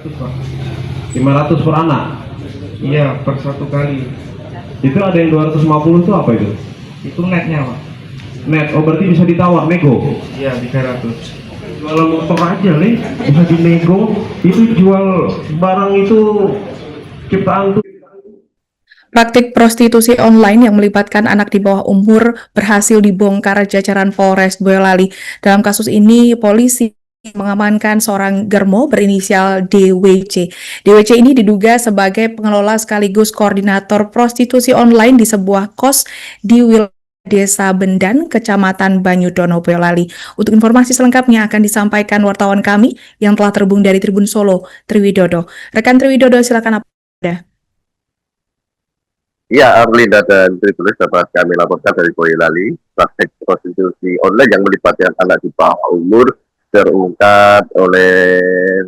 500 Pak. 500 per anak? Iya, per satu kali. Itu ada yang 250 itu apa itu? Itu netnya Pak. Net, oh berarti bisa ditawar, nego? Iya, 300. Jualan motor aja nih, bisa dinego. Itu jual barang itu ciptaan tuh. Praktik prostitusi online yang melibatkan anak di bawah umur berhasil dibongkar jajaran Polres Boyolali. Dalam kasus ini, polisi mengamankan seorang germo berinisial DWC. DWC ini diduga sebagai pengelola sekaligus koordinator prostitusi online di sebuah kos di wilayah Desa Bendan, Kecamatan Banyudono, Boyolali. Untuk informasi selengkapnya akan disampaikan wartawan kami yang telah terhubung dari Tribun Solo, Triwidodo. Rekan Triwidodo, silakan apa ada? Ya, Arlinda dan Tribunus dapat kami laporkan dari Boyolali. Praktek prostitusi online yang melibatkan anak di bawah umur terungkap oleh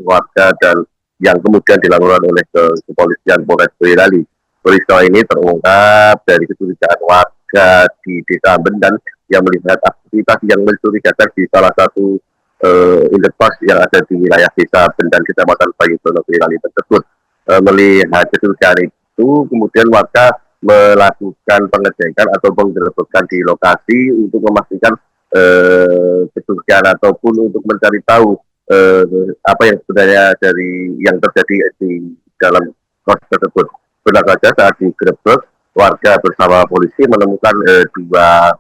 warga dan yang kemudian dilakukan oleh kepolisian Polres Boyolali. Peristiwa ini terungkap dari kecurigaan warga di Desa Bendan yang melihat aktivitas yang mencurigakan di salah satu indekos yang ada di wilayah Desa Bendan, Kecamatan Banyudono, Boyolali tersebut. Melihat kecurigaan itu, kemudian warga melakukan pengecekan atau penggerebekan di lokasi untuk memastikan kecurigaan ataupun untuk mencari tahu apa yang sebenarnya dari yang terjadi di dalam kos tersebut. Benar saja saat digerebek, warga bersama polisi menemukan dua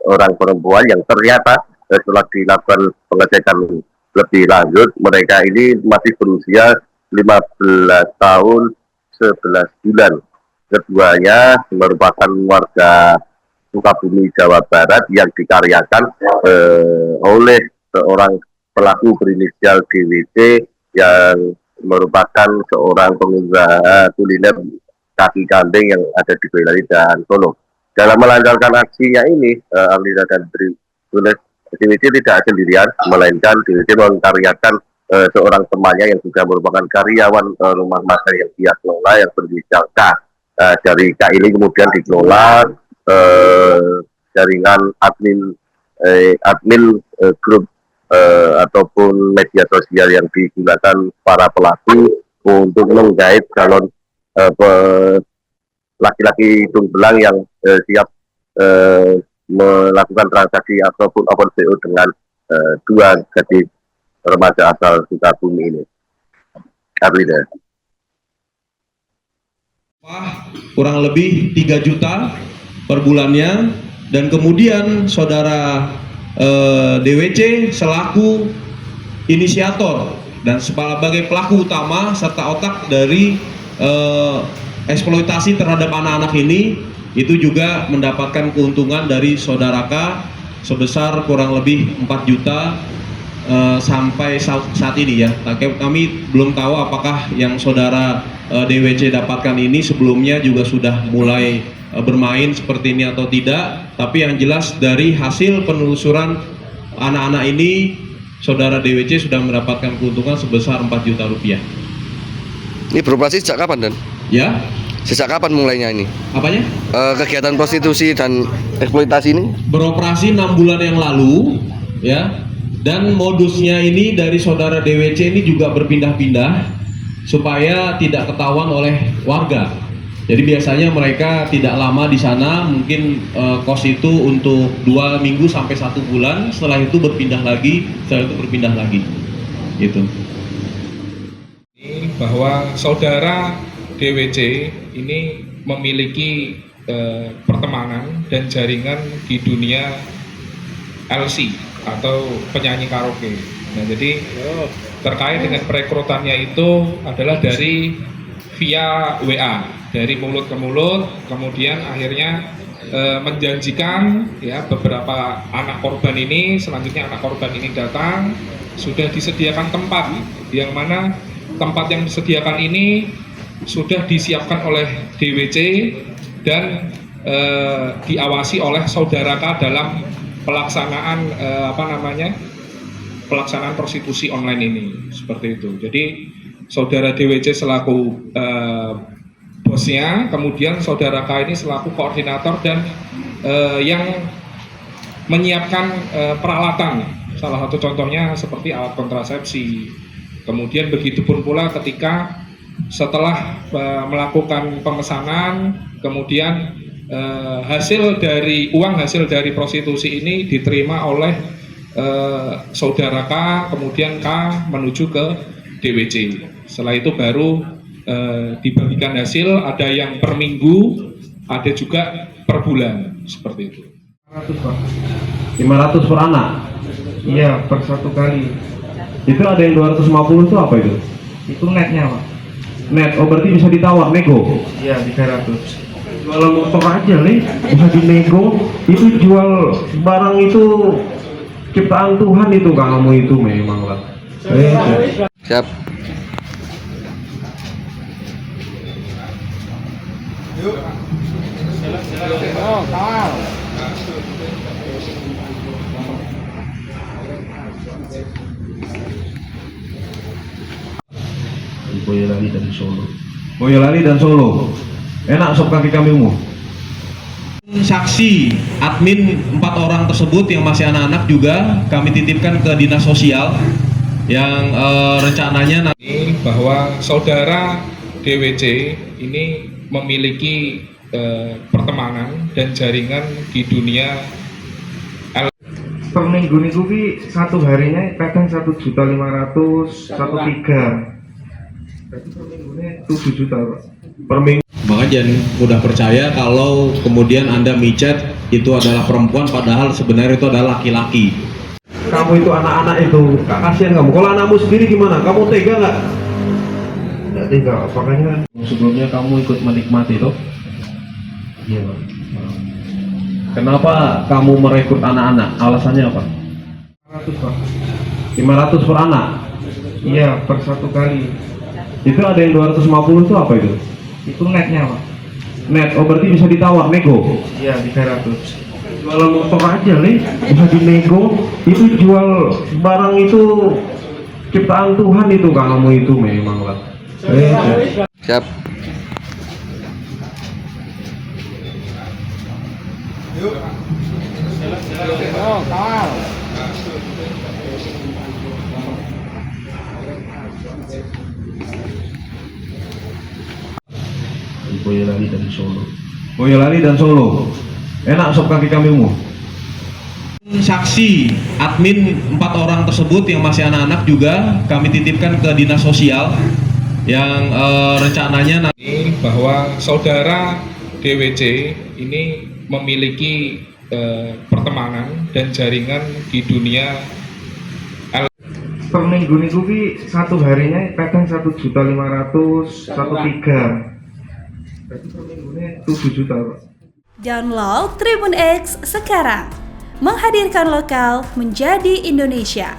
orang perempuan yang ternyata setelah dilakukan pengecekan lebih lanjut, mereka ini masih berusia 15 tahun 11 bulan. Keduanya merupakan warga Sukabumi, Jawa Barat yang dikaryakan oleh seorang pelaku berinisial DWC yang merupakan seorang pengusaha kuliner kaki kambing yang ada di Boyolali dan Solo. Dalam melancarkan aksinya ini, Alida dan DWC tidak sendirian, melainkan DWC mengkaryakan seorang temannya yang juga merupakan karyawan rumah makan yang dia kelola yang berinisial K. Dari K ini kemudian dikelola jaringan admin grup ataupun media sosial yang digunakan para pelaku untuk menggait calon laki-laki hidung belang yang siap melakukan transaksi ataupun open BO dengan dua gadis remaja asal Sukabumi ini. Abrida. Kurang lebih 3 juta per bulannya, dan kemudian saudara DWC selaku inisiator dan sebagai pelaku utama serta otak dari eksploitasi terhadap anak-anak ini, itu juga mendapatkan keuntungan dari saudara K sebesar kurang lebih 4 juta sampai saat ini ya. Kami belum tahu apakah yang saudara DWC dapatkan ini sebelumnya juga sudah mulai bermain seperti ini atau tidak, tapi yang jelas dari hasil penelusuran anak-anak ini, saudara DWC sudah mendapatkan keuntungan sebesar 4 juta rupiah. Ini beroperasi sejak kapan, Dan? Ya? Sejak kapan mulainya ini? Apanya? Kegiatan prostitusi dan eksploitasi ini? Beroperasi 6 bulan yang lalu, ya. Dan modusnya ini dari saudara DWC ini juga berpindah-pindah supaya tidak ketahuan oleh warga. Jadi biasanya mereka tidak lama di sana, mungkin kos itu untuk 2 minggu sampai 1 bulan, setelah itu berpindah lagi, gitu. Bahwa saudara DWC ini memiliki pertemanan dan jaringan di dunia LC atau penyanyi karaoke. Nah, jadi terkait dengan perekrutannya itu adalah dari via WA, dari mulut ke mulut, kemudian akhirnya menjanjikan ya beberapa anak korban ini, selanjutnya anak korban ini datang, sudah disediakan tempat, yang mana tempat yang disediakan ini sudah disiapkan oleh DWC dan diawasi oleh saudara K dalam pelaksanaan pelaksanaan prostitusi online ini, seperti itu. Jadi saudara DWC selaku bosnya, kemudian saudara K ini selaku koordinator dan yang menyiapkan peralatan. Salah satu contohnya seperti alat kontrasepsi, Kemudian begitupun pula ketika setelah melakukan pemesanan, kemudian uang hasil dari prostitusi ini diterima oleh saudara K, kemudian K menuju ke DWC. Setelah itu baru dibagikan hasil, ada yang per minggu, ada juga per bulan, seperti itu. 500 Pak. 500 per anak? Iya, per satu kali. Itu ada yang 250 itu apa itu? Itu netnya Pak. Net, oh berarti bisa ditawar, nego? Iya, 300. Jualan motor aja nih, bisa dinego. Itu jual barang itu ciptaan Tuhan itu kamu itu memang lah. Siap. Boyolali dan Solo. Boyolali dan Solo. Enak sop kaki kambingmu. Saksi admin 4 orang tersebut yang masih anak-anak juga kami titipkan ke dinas sosial yang rencananya Ini bahwa saudara DWC ini memiliki pertemanan dan jaringan di dunia Per minggu satu harinya kadang 1.500.000, 1.300.000. Berarti per minggunya 7 juta Pak. Per minggu. Maka jangan mudah percaya kalau kemudian Anda micet itu adalah perempuan padahal sebenarnya itu adalah laki-laki. Kamu itu anak-anak itu, kasihan kamu. Kalau anakmu sendiri gimana? Kamu tega nggak? Nggak tega, makanya sebelumnya kamu ikut menikmati itu. Iya Pak. Kenapa kamu merekrut anak-anak? Alasannya apa? 500 Pak. 500 per anak? Iya, per satu kali. Itu ada yang 250 itu apa itu? Itu netnya Pak. Net, oh berarti bisa ditawar, nego? Iya, 300. Jualan motor aja nih, bisa dinego. Itu jual barang itu ciptaan Tuhan itu kamu itu memang lah. Siap. Boyolali dan Solo. Boyolali dan Solo. Enak sop kaki kambingmu. Saksi admin 4 orang tersebut yang masih anak-anak juga kami titipkan ke dinas sosial yang rencananya ini bahwa saudara DWC ini memiliki pertemanan dan jaringan di dunia Per minggu satu harinya kadang 1.500.000, 1.300.000. Berarti per minggunya 7 juta Pak. Download Tribun X sekarang, menghadirkan lokal menjadi Indonesia.